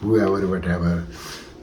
whoever whatever।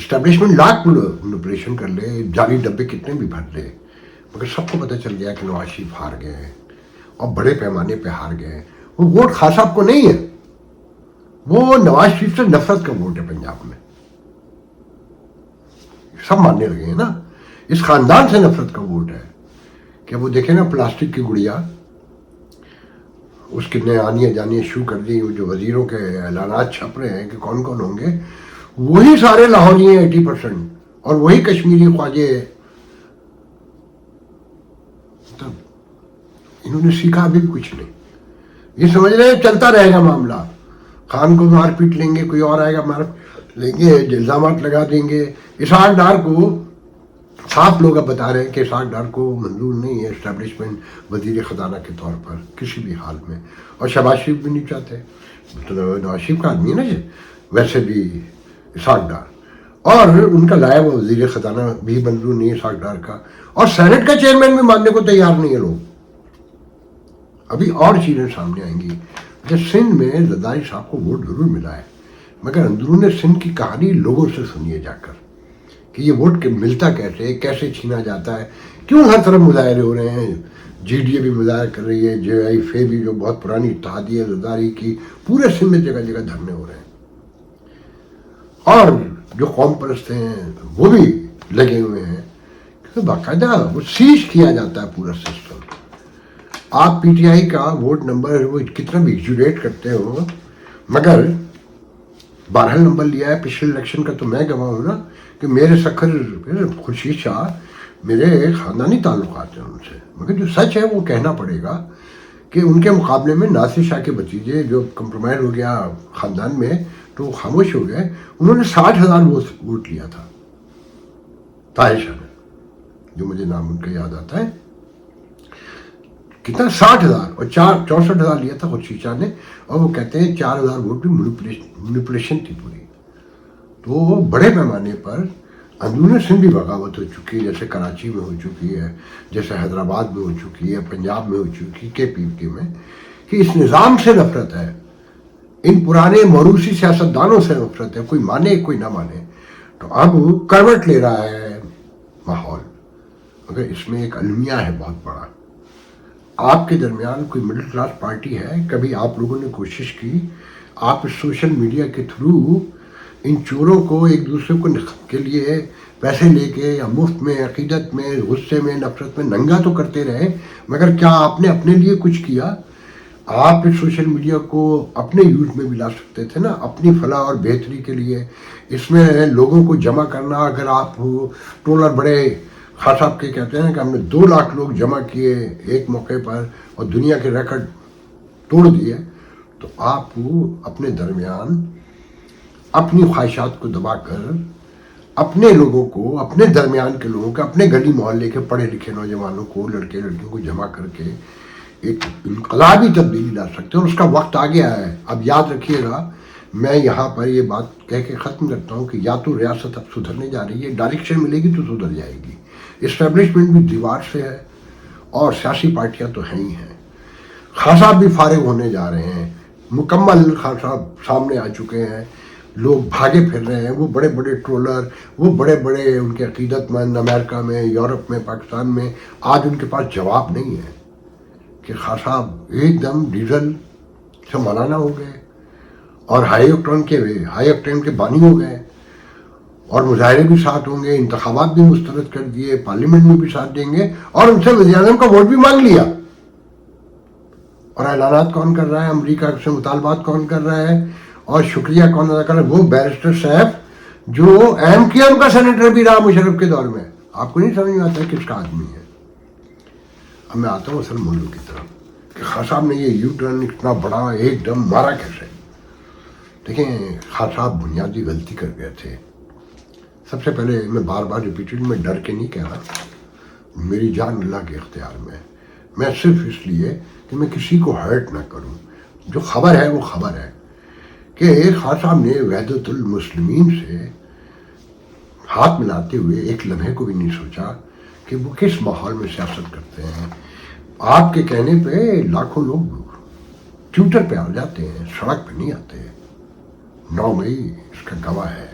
Establishment lakh manipulation کر لے, جعلی ڈبے کتنے بھی بھر لے, مگر سب کو پتہ چل گیا کہ نواز شریف ہار گئے ہیں اور بڑے پیمانے پہ ہار گئے ہیں. وہ ووٹ خان صاحب کو نہیں ہے, وہ نواز شریف سے نفرت کا ووٹ ہے پنجاب میں. سب ماننے لگے ہیں نا, اس خاندان سے نفرت کا ووٹ ہے. کہ وہ دیکھیں نا پلاسٹک کی گڑیا, اس کے نئے آنیاں جانیاں شروع کر دی, جو وزیروں کے اعلانات چھپ رہے ہیں کہ کون کون ہوں گے, وہی سارے لاہوری ہیں 80%, اور وہی کشمیری خواجے. انہوں نے سیکھا ابھی بھی کچھ نہیں, یہ سمجھ رہے ہیں چلتا رہے گا معاملہ. خان کو مار پیٹ لیں گے, کوئی اور آئے گا مار لیں گے, الزامات لگا دیں گے. اسحاق ڈار کو صاف لوگ اب بتا رہے ہیں کہ اسحاق ڈار کو منظور نہیں ہے اسٹیبلشمنٹ وزیر خزانہ کے طور پر کسی بھی حال میں, اور شہباز شریف بھی نہیں چاہتے. تو نواز شریف کا آدمی ہے نا جی, ویسے بھی اسحاق ڈار, اور ان کا لایا ہوا وزیر خزانہ بھی منظور نہیں ہے اسحاق ڈار کا, اور سینٹ کا چیئرمین بھی ماننے کو تیار نہیں ہے لوگ. ابھی اور چیزیں سامنے آئیں گی. سندھ میں زرداری صاحب کو ووٹ ضرور ملا ہے, مگر اندرون سندھ کی کہانی لوگوں سے سنیے جا کر کہ یہ ووٹ ملتا کیسے, کیسے چھینا جاتا ہے, کیوں ہر طرف مظاہرے ہو رہے ہیں. جی ڈی اے بھی مظاہرہ کر رہی ہے, جے آئی فے بھی جو بہت پرانی اتحادیہ زرداری کی, پورے سندھ میں جگہ جگہ دھرنے ہو رہے ہیں. اور جو قوم پرست ہیں وہ بھی لگے ہوئے ہیں, کہ باقاعدہ وہ سیز کیا جاتا ہے پورا سسٹم. آپ پی ٹی آئی کا ووٹ نمبر وہ کتنا بھی ایگزوریٹ کرتے ہو, مگر 12 نمبر لیا ہے پچھلے الیکشن کا. تو میں گواہ ہوں نا کہ میرے سکھر خورشید شاہ میرے خاندانی تعلقات ہیں ان سے, مگر جو سچ ہے وہ کہنا پڑے گا کہ ان کے مقابلے میں ناصر شاہ کے بھتیجے جو کمپرومائز ہو گیا خاندان میں تو وہ خاموش ہو گئے. انہوں نے 60,000 ووٹ لیا تھا طاہر شاہ نے, جو مجھے نام ان کا یاد آتا ہے. کتنا 60,000, اور 64,000 لیا تھا خورشید شاہ نے, اور وہ کہتے ہیں 4,000 ووٹ بھی مینپولیشن تھی پوری. تو بڑے پیمانے پر اندرون سندھ بھی بغاوت ہو چکی ہے, جیسے کراچی میں ہو چکی ہے, جیسے حیدرآباد میں ہو چکی ہے, پنجاب میں ہو چکی ہے, کے پی کے میں, کہ اس نظام سے نفرت ہے, ان پرانے موروثی سیاستدانوں سے نفرت ہے, کوئی مانے کوئی نہ مانے. تو اب کروٹ لے رہا ہے ماحول, مگر اس میں ایک المیہ ہے بہت بڑا. آپ کے درمیان کوئی مڈل کلاس پارٹی ہے؟ کبھی آپ لوگوں نے کوشش کی آپ سوشل میڈیا کے تھرو ان چوروں کو ایک دوسرے کو کے لیے پیسے لے کے یا مفت میں عقیدت میں غصے میں نفرت میں ننگا تو کرتے رہے, مگر کیا آپ نے اپنے لیے کچھ کیا؟ آپ سوشل میڈیا کو اپنے یوز میں بھی لا سکتے تھے نا, اپنی فلاح اور بہتری کے لیے. اس میں لوگوں کو جمع کرنا, اگر آپ ٹولر بڑے خان صاحب کے کہتے ہیں کہ ہم نے 2 لاکھ لوگ جمع کیے ایک موقع پر اور دنیا کے ریکارڈ توڑ دیے, تو آپ اپنے درمیان اپنی خواہشات کو دبا کر اپنے لوگوں کو, اپنے درمیان کے لوگوں کو, اپنے گلی محلے کے پڑھے لکھے نوجوانوں کو, لڑکے لڑکیوں کو جمع کر کے ایک انقلابی تبدیلی لا سکتے ہیں. اور اس کا وقت آ گیا ہے. اب یاد رکھیے گا, میں یہاں پر یہ بات کہہ کے ختم کرتا ہوں کہ یا تو ریاست اب سدھرنے جا رہی ہے, ڈائریکشن ملے گی تو سدھر جائے گی. اسٹیبلشمنٹ بھی دیوار سے ہے اور سیاسی پارٹیاں تو ہیں ہی ہیں. خان صاحب بھی فارغ ہونے جا رہے ہیں, مکمل خان صاحب سامنے آ چکے ہیں, لوگ بھاگے پھر رہے ہیں. وہ بڑے بڑے ٹرولر, وہ بڑے بڑے ان کے عقیدت مند امریکہ میں, یورپ میں, پاکستان میں, آج ان کے پاس جواب نہیں ہے کہ خان صاحب ایک دم ڈیزل سے مولانا ہو گئے اور ہائی آکٹین کے بانی ہو گئے, اور مظاہرے بھی ساتھ ہوں گے, انتخابات بھی مسترد کر دیے, پارلیمنٹ میں بھی ساتھ دیں گے, اور ان سے وزیر اعظم کا ووٹ بھی مانگ لیا. اور اعلانات کون کر رہا ہے, امریکہ سے مطالبات کون کر رہا ہے, اور شکریہ کون ادا کر رہا ہے؟ وہ بیرسٹر صاحب جو ایم کیو ایم کا سینیٹر بھی رہا مشرف کے دور میں. آپ کو نہیں سمجھ میں آتا ہے کس کا آدمی ہے. اب میں آتا ہوں اصل موضوع کی طرف کہ خان صاحب نے یہ یو ٹرن اتنا بڑا ایک دم مارا کیسے. دیکھیں, خان صاحب بنیادی غلطی کر گئے تھے. سب سے پہلے میں بار بار ریپیٹڈ میں ڈر کے نہیں کہہ رہا, میری جان اللہ کے اختیار میں. میں صرف اس لیے کہ میں کسی کو ہرٹ نہ کروں. جو خبر ہے وہ خبر ہے کہ خان صاحب نے وحدت المسلمین سے ہاتھ ملاتے ہوئے ایک لمحے کو بھی نہیں سوچا کہ وہ کس ماحول میں سیاست کرتے ہیں. آپ کے کہنے پہ لاکھوں لوگ ٹویٹر پہ آ جاتے ہیں, سڑک پہ نہیں آتے. 9 مئی اس کا گواہ ہے.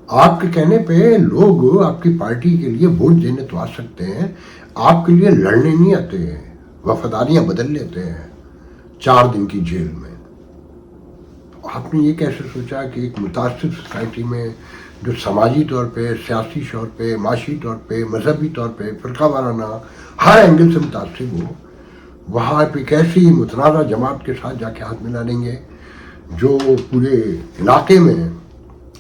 آپ کے کہنے پہ لوگ آپ کی پارٹی کے لیے ووٹ دینے تو آ سکتے ہیں، آپ کے لیے لڑنے نہیں آتے ہیں، وفاداریاں بدل لیتے ہیں 4 دن کی جیل میں۔ آپ نے یہ کیسے سوچا کہ ایک متاثر سوسائٹی میں جو سماجی طور پہ، سیاسی طور پہ، معاشی طور پہ، مذہبی طور پہ، فرقہ وارانہ ہر اینگل سے متاثر ہو، وہاں پہ کیسی متنازع جماعت کے ساتھ جا کے ہاتھ ملا لیں گے جو پورے علاقے میں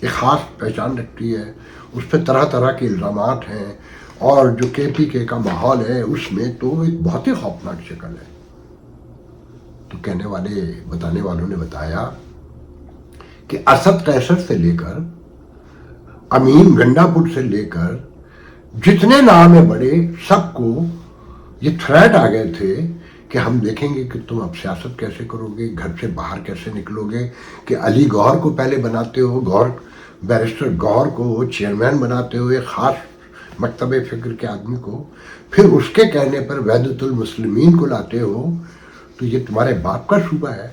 ایک خاص پہچان رکھتی ہے، اس پہ طرح طرح کے الزامات ہیں، اور جو کے پی کے کا ماحول ہے اس میں تو ایک بہت ہی خوفناک شکل ہے۔ تو کہنے والے، بتانے والوں نے بتایا کہ اسد قیصر سے لے کر امین گنڈا پور سے لے کر جتنے نام ہیں بڑے، سب کو یہ تھریٹ آ گئے تھے کہ ہم دیکھیں گے کہ تم اب سیاست کیسے کرو گے، گھر سے باہر کیسے نکلو گے، کہ علی گوہر کو پہلے بناتے ہو، بیرسٹر گوہر کو چیئرمین بناتے ہو، ایک خاص مکتب فکر کے آدمی کو، پھر اس کے کہنے پر وحدت المسلمین کو لاتے ہو، تو یہ تمہارے باپ کا صوبہ ہے،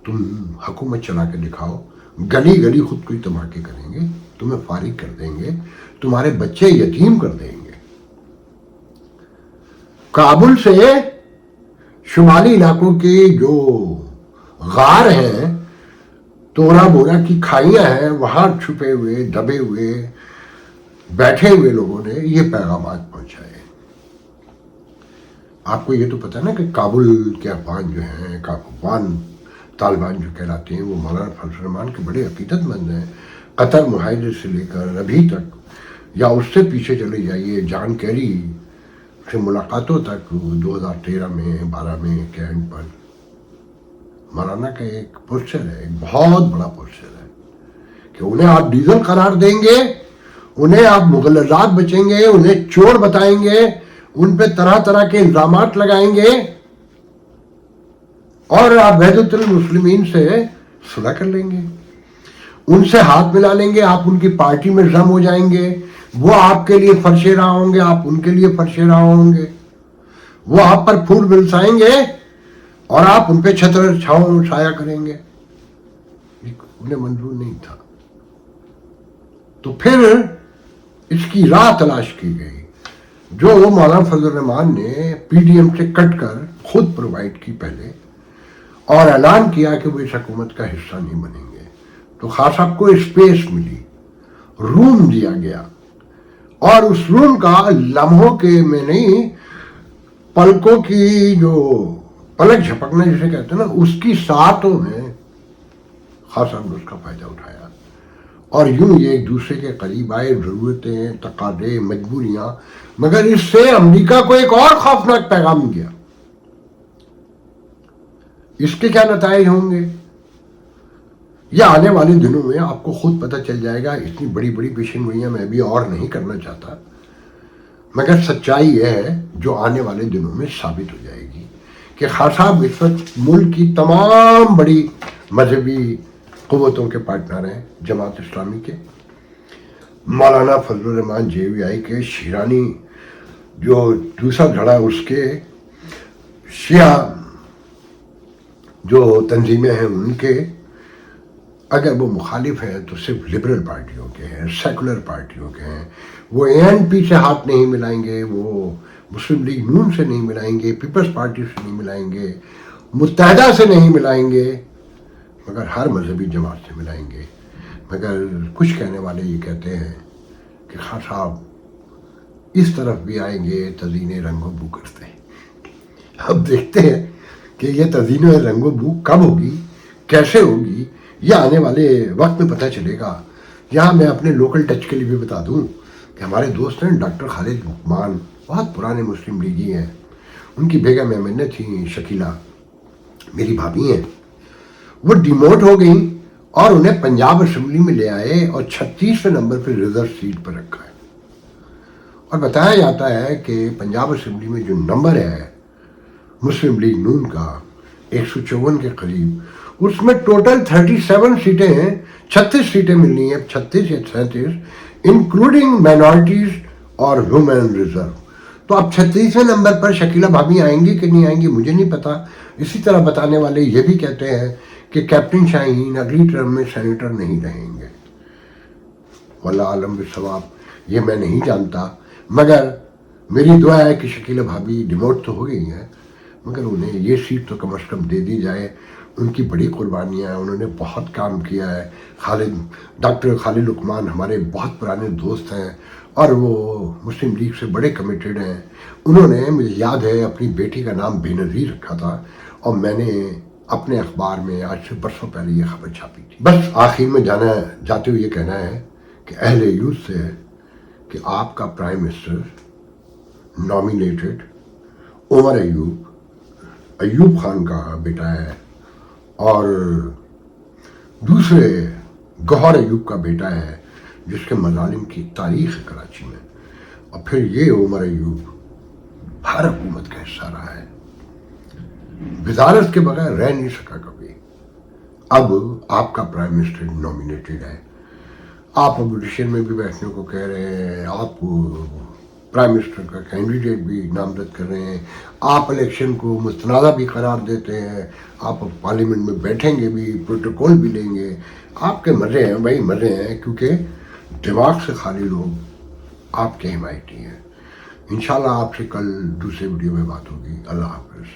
تم حکومت چلا کے دکھاؤ، گلی گلی خود کوئی دھماکے کریں گے، تمہیں فارغ کر دیں گے، تمہارے بچے یتیم کر دیں گے۔ کابل سے شمالی علاقوں کے جو غار ہیں، تورا بورا کی کھائیاں ہیں، وہاں چھپے ہوئے، دبے ہوئے، بیٹھے ہوئے لوگوں نے یہ پیغامات پہنچائے۔ آپ کو یہ تو پتہ نا کہ کابل کے افغان جو ہیں، افغان طالبان جو کہلاتے ہیں، وہ مولانا فضل الرحمان کے بڑے عقیدت مند ہیں۔ قطر معاہدے سے لے کر ابھی تک، یا اس سے پیچھے چلے جائیے جان کیری سے ملاقاتوں تک، 2013 میں 12 میں کے اینڈ پر مولانا کا ایک پوسچر ہے، ایک بہت بڑا پوسچر ہے کہ انہیں آپ ڈیزل قرار دیں گے، انہیں آپ مغلظات بچیں گے، انہیں چور بتائیں گے، ان پہ طرح طرح کے الزامات لگائیں گے، اور آپ وحدت المسلمین سے صلح کر لیں گے، ان سے ہاتھ ملا لیں گے، آپ ان کی پارٹی میں ضم ہو جائیں گے، وہ آپ کے لیے فرش راہ ہوں گے، آپ ان کے لیے فرش راہ ہوں گے، وہ آپ پر پھول برسائیں گے اور آپ ان پہ چھتر چھاؤں چھایا کریں گے۔ انہیں منظور نہیں تھا، تو پھر اس کی راہ تلاش کی گئی جو مولانا فضل الرحمان نے پی ڈی ایم سے کٹ کر خود پرووائڈ کی پہلے، اور اعلان کیا کہ وہ اس حکومت کا حصہ نہیں بنیں گے۔ تو خاص آپ کو اسپیس ملی، روم دیا گیا، اور اس روم کا لمحوں کے میں نہیں، پلکوں کی جو پلک جھپکنا جسے کہتے ہیں نا، اس کی ساتوں میں خاص صاحب نے اس کا فائدہ اٹھایا، اور یوں یہ ایک دوسرے کے قریب آئے، ضرورتیں، تقاضے، مجبوریاں، مگر اس سے امریکہ کو ایک اور خوفناک پیغام گیا۔ اس کے کیا نتائج ہوں گے یہ آنے والے دنوں میں آپ کو خود پتہ چل جائے گا۔ اتنی بڑی بڑی پیشن گوئیاں میں بھی اور نہیں کرنا چاہتا، مگر سچائی یہ ہے جو آنے والے دنوں میں ثابت ہو جائے گی کہ خان صاحب اس وقت ملک کی تمام بڑی مذہبی قوتوں کے پارٹنر ہیں، جماعت اسلامی کے، مولانا فضل الرحمان جے وی آئی کے، شیرانی جو دوسرا دھڑا اس کے، شیعہ جو تنظیمیں ہیں ان کے، اگر وہ مخالف ہیں تو صرف لبرل پارٹیوں کے ہیں، سیکولر پارٹیوں کے ہیں، وہ اے این پی سے ہاتھ نہیں ملائیں گے، وہ مسلم لیگ نون سے نہیں ملائیں گے، پیپلز پارٹی سے نہیں ملائیں گے، متحدہ سے نہیں ملائیں گے، مگر ہر مذہبی جماعت سے ملائیں گے۔ مگر کچھ کہنے والے یہ کہتے ہیں کہ خان صاحب اس طرف بھی آئیں گے تزئین رنگ و بو کرتے ہیں۔ اب دیکھتے ہیں کہ یہ تزئین رنگ و بو کب ہوگی، کیسے ہوگی، یہ آنے والے وقت میں پتہ چلے گا۔ یہاں میں اپنے لوکل ٹچ کے لیے بھی بتا دوں کہ ہمارے دوست ہیں ڈاکٹر خالد لقمان، بہت پرانے مسلم لیگی ہیں، ان کی بیگم ایمنہ تھیں شکیلہ، میری بھابھی ہیں، وہ ڈیموٹ ہو گئیں اور انہیں پنجاب اسمبلی میں لے آئے اور 36ویں نمبر پہ ریزرو سیٹ پر رکھا ہے، اور بتایا جاتا ہے کہ پنجاب اسمبلی میں جو نمبر ہے مسلم لیگ نون کا 154 کے قریب، اس میں ٹوٹل 37 سیٹیں ہیں، 36 سیٹیں ملنی ہیں، 36 یا 37 انکلوڈنگ مائنورٹیز اور وومن ریزرو۔ تو اب 36ویں نمبر پر شکیلہ بھابھی آئیں گی کہ نہیں آئیں گی مجھے نہیں پتا۔ اسی طرح بتانے والے یہ بھی کہتے ہیں کہ کیپٹن شاہین اگلی ٹرم میں سینیٹر نہیں رہیں گے۔ واللہ عالم بالصواب، یہ میں نہیں جانتا، مگر میری دعا ہے کہ شکیلہ بھابھی ڈیموٹ تو ہو گئی ہیں مگر انہیں یہ سیٹ تو کم از کم دے دی جائے. ان کی بڑی قربانیاں ہیں، انہوں نے بہت کام کیا ہے. ڈاکٹر خالد لقمان ہمارے بہت پرانے دوست ہیں اور وہ مسلم لیگ سے بڑے کمیٹیڈ ہیں. انہوں نے، مجھے یاد ہے، اپنی بیٹی کا نام بے نظیر رکھا تھا اور میں نے اپنے اخبار میں آج سے برسوں پہلے یہ خبر چھاپی تھی. بس آخر میں جاتے ہوئے یہ کہنا ہے کہ اہل یوتھ سے کہ آپ کا prime minister nominated Omar Ayub Khan کا بیٹا ہے اور دوسرے گوہر ایوب کا بیٹا ہے جس کے مظالم کی تاریخ ہے کراچی میں. اور پھر یہ عمر ایوب ہر حکومت کا حصہ رہا ہے، وزارت کے بغیر رہ نہیں سکا کبھی. اب آپ کا پرائم منسٹر نامینیٹڈ ہے، آپ اپوزیشن میں بھی بیٹھنے کو کہہ رہے ہیں، آپ پرائم منسٹر کا کینڈیڈیٹ بھی نامزد کر رہے ہیں، آپ الیکشن کو مستنازع بھی قرار دیتے ہیں، آپ پارلیمنٹ میں بیٹھیں گے بھی، پروٹوکول بھی لیں گے. آپ کے مزے ہیں بھائی، مزے ہیں، کیونکہ دماغ سے خالی لوگ آپ کے حمایتی ہیں. انشاءاللہ آپ سے کل دوسرے ویڈیو میں بات ہوگی. اللہ حافظ.